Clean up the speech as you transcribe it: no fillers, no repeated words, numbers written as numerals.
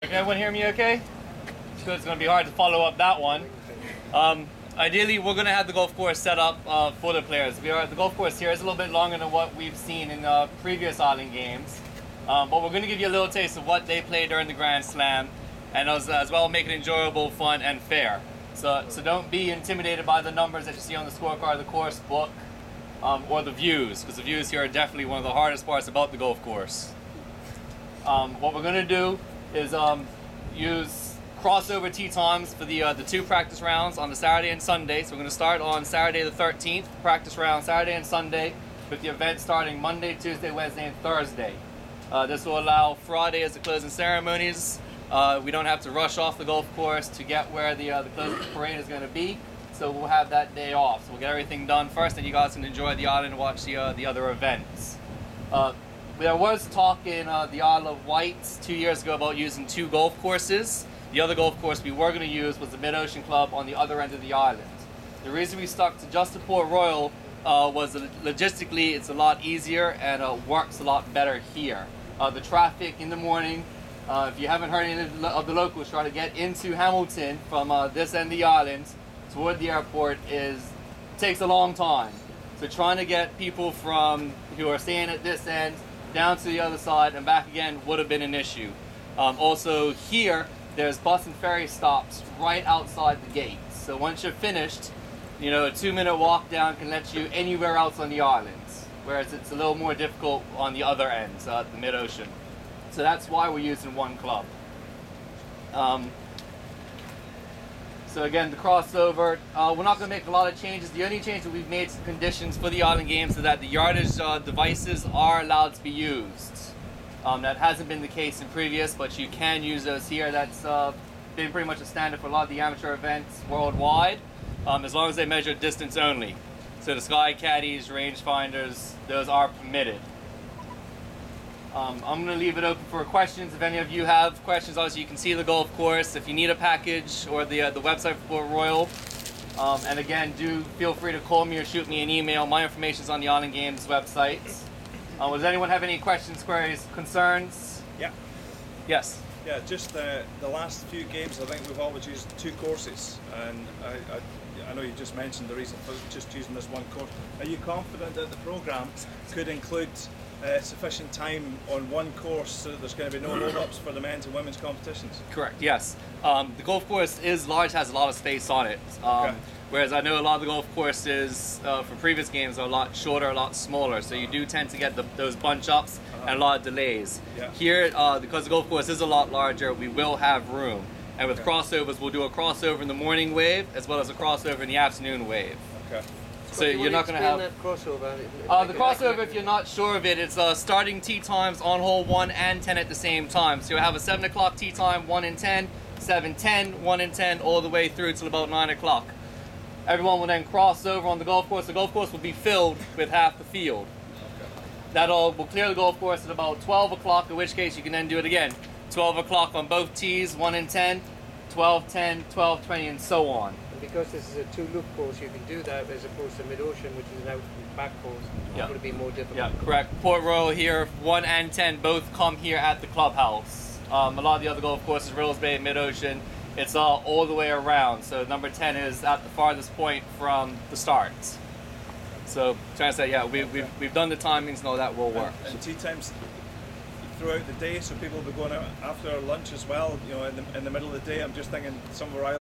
Can everyone hear me okay? It's good. It's going to be hard to follow up that one. Ideally, we're going to have the golf course set up for the players. The golf course here is a little bit longer than what we've seen in previous Island games. But we're going to give you a little taste of what they play during the Grand Slam, and as well make it enjoyable, fun, and fair. So don't be intimidated by the numbers that you see on the scorecard, the course book, or the views, because the views here are definitely one of the hardest parts about the golf course. What we're going to do is use crossover tee times for the two practice rounds on the Saturday and Sunday. So we're going to start on Saturday the 13th, practice round Saturday and Sunday, with the event starting Monday, Tuesday, Wednesday, and Thursday. This will allow Friday as the closing ceremonies. We don't have to rush off the golf course to get where the closing parade is going to be, so we'll have that day off. So we'll get everything done first, and you guys can enjoy the island and watch the other events. There was talk in the Isle of Wight 2 years ago about using two golf courses. The other golf course we were going to use was the Mid-Ocean Club on the other end of the island. The reason we stuck to just the Port Royal was that logistically it's a lot easier and works a lot better here. The traffic in the morning, if you haven't heard any of the locals try to get into Hamilton from this end of the island toward the airport takes a long time. So trying to get people from who are staying at this end down to the other side and back again would have been an issue. Also here, there's bus and ferry stops right outside the gates. So once you're finished, you know, a 2-minute walk down can let you anywhere else on the islands, whereas it's a little more difficult on the other ends, the mid-ocean. So that's why we're using one club. So again, the crossover, we're not going to make a lot of changes. The only change that we've made to the conditions for the island games is that the yardage devices are allowed to be used. That hasn't been the case in previous, but you can use those here. That's been pretty much a standard for a lot of the amateur events worldwide, as long as they measure distance only. So the Sky Caddies, rangefinders, those are permitted. I'm going to leave it open for questions. If any of you have questions, obviously you can see the golf course. If you need a package, or the website for Port Royal. And again, do feel free to call me or shoot me an email. My information is on the Island Games website. Does anyone have any questions, queries, concerns? Yeah. Yes. Yeah, just the last few games, I think we've always used two courses, and I know you just mentioned the reason for just using this one course. Are you confident that the programme could include sufficient time on one course so that there's going to be no hold-ups for the men's and women's competitions? Correct, yes. The golf course is large, has a lot of space on it. Okay. Whereas I know a lot of the golf courses for previous games are a lot shorter, a lot smaller, so you do tend to get those bunch ups and a lot of delays. Yeah. Here, because the golf course is a lot larger, we will have room. And with crossovers, we'll do a crossover in the morning wave as well as a crossover in the afternoon wave. Okay. So you're not going to have that crossover. the crossover. If you're not sure of it, it's starting tee times on hole 1 and 10 at the same time. So you'll have a 7 o'clock tee time, 1 and 10, 7, 10, 1 and 10, all the way through till about 9 o'clock. Everyone will then cross over on the golf course. The golf course will be filled with half the field. That will clear the golf course at about 12 o'clock, in which case you can then do it again. 12 o'clock on both tees, 1 and 10, 12, 10, 12, 20, and so on. And because this is a two-loop course, you can do that as opposed to Mid-Ocean, which is an out-back course. Yeah. It would be more difficult. Yeah, correct. Port Royal here, 1 and 10, both come here at the clubhouse. A lot of the other golf courses, Riddles Bay, Mid-Ocean, it's all the way around. So number 10 is at the farthest point from the start. So trying to say, yeah, we've done the timings and all that will work. And tee times throughout the day, so people will be going out after lunch as well. You know, in the middle of the day. I'm just thinking some of our